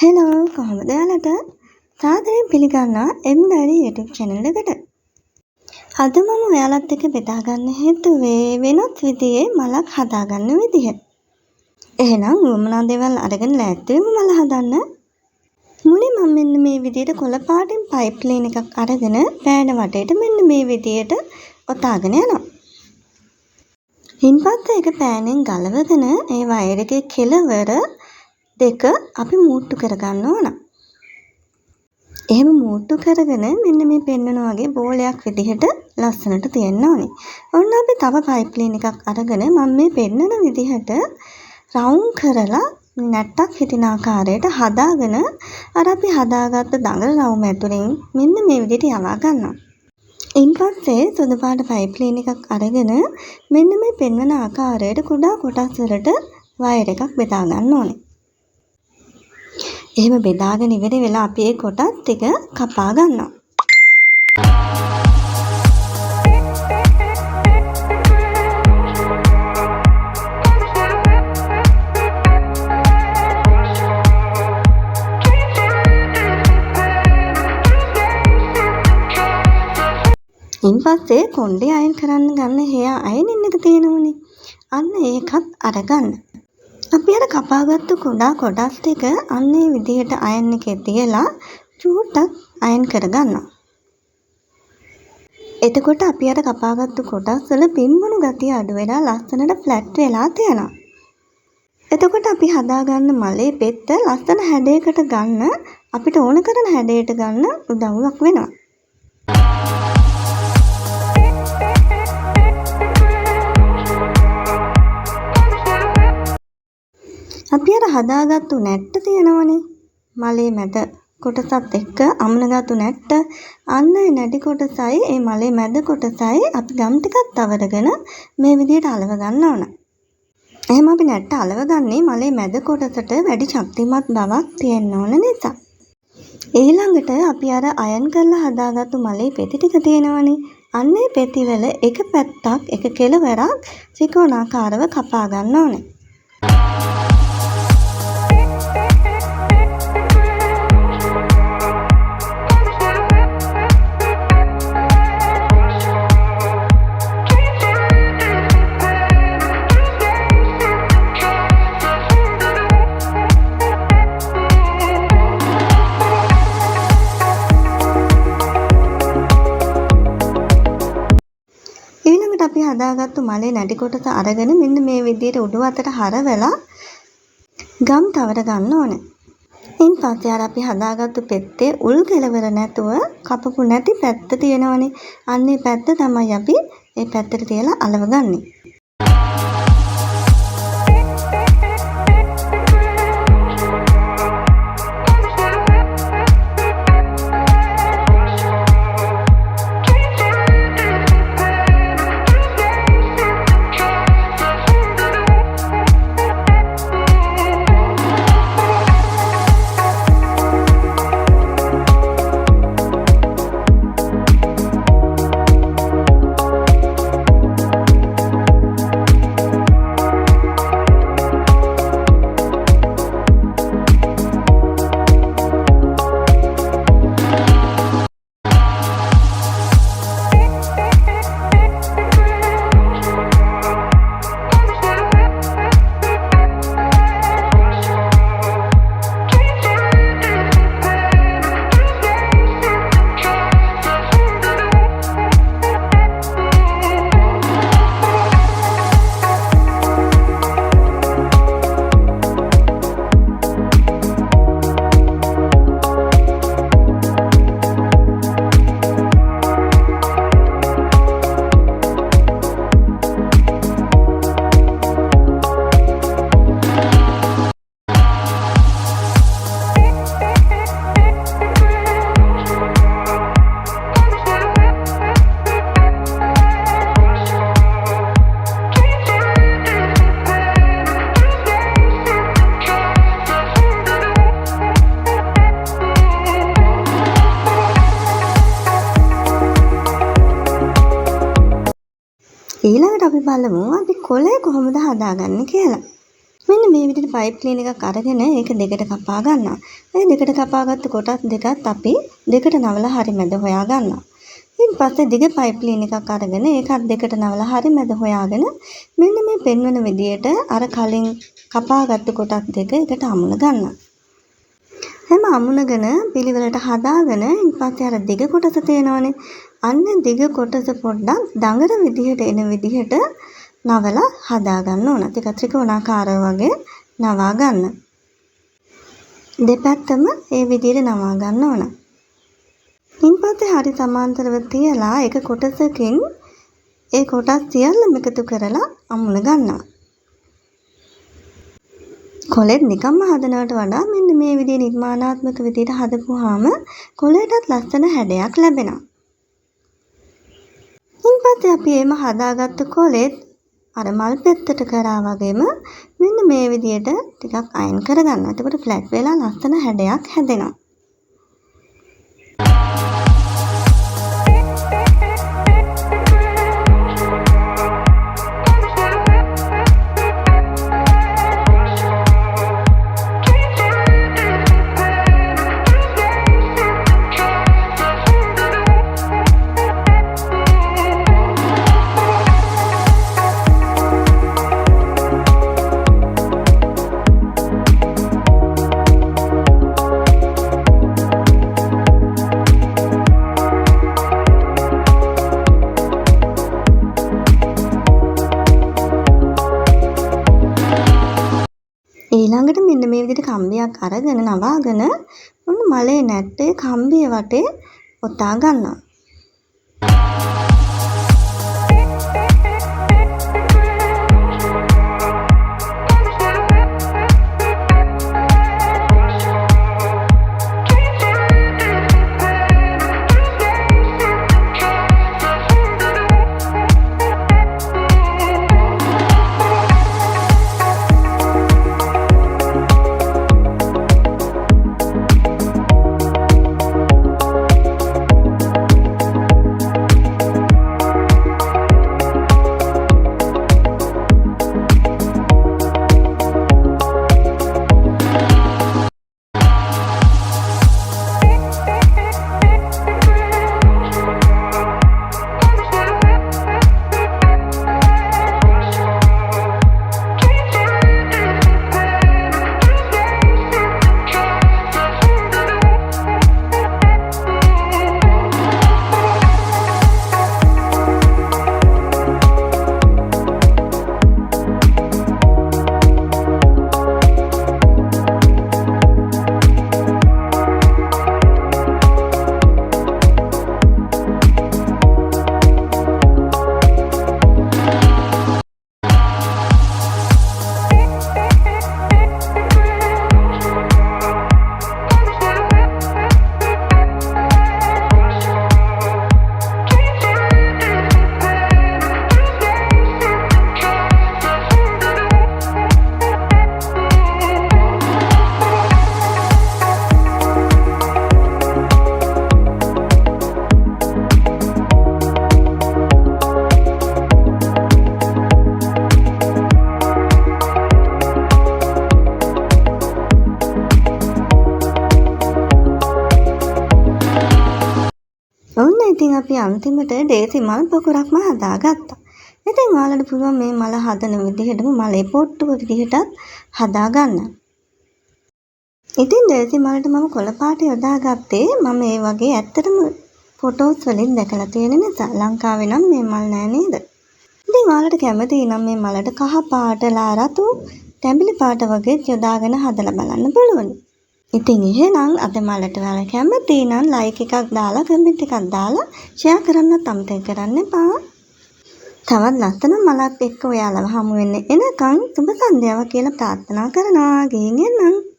Hello කොහොමද ඔයාලට සාදරයෙන් පිළිගන්නවා එම්ඩරි YouTube channel එකට. අද මම ඔයාලත් එක්ක බෙදා ගන්න හේතුවේ වෙනත් විදිහේ මලක් හදාගන්න විදිහ. එහෙනම් වුමනා දේවල් අරගෙන ලෑස්ති වෙමු මල හදන්න. මුලින් මම මෙන්න මේ විදිහට කොළ පාටින් පයිප්ලයින් එකක් අරගෙන පෑන වටේට මෙන්න මේ විදිහට ඔතාගෙන යනවා. ඉන්පස්සේ ඒක පෑනෙන් ගලවගෙන ඒ වයර් එකේ කෙළවර දෙක අපි මූට්ටු කරගන්න ඕන. එහෙම මූට්ටු කරගෙන මෙන්න මේ පෙන්නන වගේ බෝලයක් විදිහට ලස්සනට තියන්න ඕනේ. ඔන්න අපි තව පයිප්ලයින් එකක් අරගෙන මම මේ පෙන්නන විදිහට රවුන්ඩ් කරලා නැට්ටක් හිටින ආකාරයට හදාගෙන අර අපි හදාගත්ත දඟල රවුම ඇතුලෙන් මෙන්න මේ විදිහට යවා ගන්නවා. ඉන්පස්සේ සුදු පාට පයිප්ලයින් එකක් අරගෙන මෙන්න මේ පෙන්වන ආකාරයට කුඩා කොටස් වලට වයර් එකක් බෙදා ගන්න ඕනේ. එහෙම බෙදාගෙන ඉවර වෙලා අපි ඒ කොටස් ටික කපා ගන්නවා. ඉන්පස්සේ කොණ්ඩේ අයන් කරන්න ගන්න හේයා අයනින් එක තියෙනවනේ. අන්න ඒකත් අරගන්න. අපි අර කපාගත්තු කුඩා කොටස් ටික අන්න ඒ විදිහට අයන් එකේ තියලා චූට්ටක් අයන් කරගන්නවා. එතකොට අපි අර කපාගත්තු කොටස් වල පිම්බුණු ගතිය අඩු වෙලා ලස්සනට ෆ්ලැට් වෙලා තියෙනවා. එතකොට අපි හදාගන්න මලේ පෙත්ත ලස්සන හැඩයකට ගන්න අපිට ඕන කරන හැඩයට ගන්න උදව්වක් වෙනවා. අපි අර හදාගත්තු නැට්ට තියෙනවනේ මලේ මැද කොටසත් එක්ක අමුණගත්තු නැට්ට අන්න ඒ නැටි කොටසයි ඒ මලේ මැද කොටසයි අපි ගම් ටිකක් තවරගෙන මේ විදිහට අලව ගන්න ඕන. එහෙනම් අපි නැට්ට අලවගන්නේ මලේ මැද කොටසට වැඩි ශක්තිමත් බවක් තියෙන්න ඕන නිසා. ඊළඟට අපි අර අයන් කරලා හදාගත්තු මලේ පෙති ටික තියෙනවනේ අන්න ඒ පෙති වල එක පැත්තක් එක කෙළවරක් ත්‍රිකෝණාකාරව කපා ගන්න ඕනේ. ඊළඟට අපි හදාගත්තු මලේ නැටි කොටස අරගෙන මෙන්න මේ විදිහට උඩු අතට හරවලා ගම් තවර ගන්න ඕනේ. ඉන්පස්සේ අර අපි හදාගත්තු පෙත්තේ උල් කෙලවර නැතුව කපපු නැති පැත්ත තියෙනවනේ. අන්න ඒ පැත්ත තමයි අපි ඒ පැත්තට තියලා අලවගන්නේ. ඊළඟට අපි බලමු අපි කොළය කොහොමද හදාගන්නේ කියලා. මෙන්න මේ විදිහට පයිප් ක්ලීන් එකක් අරගෙන ඒක දෙකට කපා ගන්නවා. ඒ දෙකට කපාගත්තු කොටස් දෙකත් අපි දෙකට නවලා හරි මැද හොයා ගන්නවා. ඊට පස්සේ දිග පයිප් ක්ලීන් එකක් අරගෙන ඒකත් දෙකට නවලා හරි මැද හොයාගෙන මෙන්න මේ පෙන්වන විදිහට අර කලින් කපාගත්තු කොටස් දෙක එකට අමුණ ගන්නවා. හැම අමුණගෙන පිළිවෙලට හදාගෙන ඊට පස්සේ අර දිග කොටස තේනවනේ. අන්න දිග කොටස පොඩ්ඩක් දඟර විදිහට එන විදිහට නවලා හදා ගන්න ඕන. ටික ත්‍රිකෝණාකාරව වගේ නවා ගන්න. දෙපැත්තම ඒ විදිහට නවා ගන්න ඕන. ඊට පස්සේ හරි සමාන්තරව තියලා එක කොටසකින් ඒ කොටස් සියල්ලම එකතු කරලා අමුණ ගන්නවා. කොලෙත් නිකම්ම හදනවට වඩා මෙන්න මේ විදිහේ නිර්මාණාත්මක විදිහට හදපුවාම කොලයටත් ලස්සන හැඩයක් ලැබෙනවා. ඊට පස්සේ අපි එම හදාගත්ත කොලෙත් අර මල් පෙත්තට කරා වගේම මෙන්න මේ විදිහට ටිකක් අයන් කරගන්න. එතකොට ෆ්ලැට් වෙලා ලස්සන හැඩයක් හැදෙනවා. ඊළඟට මෙන්න මේ විදිහට කම්බියක් අරගෙන නවාගෙන ඔන්න මලේ නැට්ටේ කම්බිය වටේ ඔතා ගන්නවා. ඉතින් අපි අන්තිමට ඩේසි මල් පොකුරක්ම හදාගත්තා. ඉතින් ඔයාලට පුළුවන් මේ මල හදන විදිහටම මලේ පොට්ටුව විදිහටත් හදාගන්න. ඉතින් ඩේසි මලට මම කොළ පාට යොදාගත්තේ මම ඒ වගේ ඇත්තටම ෆොටෝස් වලින් දැකලා තියෙන නිසා. ලංකාවේ නම් මේ මල් නෑ නේද? ඉතින් ඔයාලට කැමති නම් මේ මලට කහ පාට, ලා රතු, තැඹිලි පාට වගේ යොදාගෙන හදලා බලන්න පුළුවන්. ඉතින් එහෙනම් අද මලට ඔයාලා කැමති නම් ලයික් එකක් දාලා කමෙන්ට් එකක් දාලා ෂෙයා කරන්නත් අමතක කරන්න එපා. තවත් ලස්සන මලක් එක්ක ඔයාලව හමු වෙන්න එනකන් සුබ සන්ධ්‍යාවක් කියලා ප්‍රාර්ථනා කරනවා. ගිහින් එන්නම්.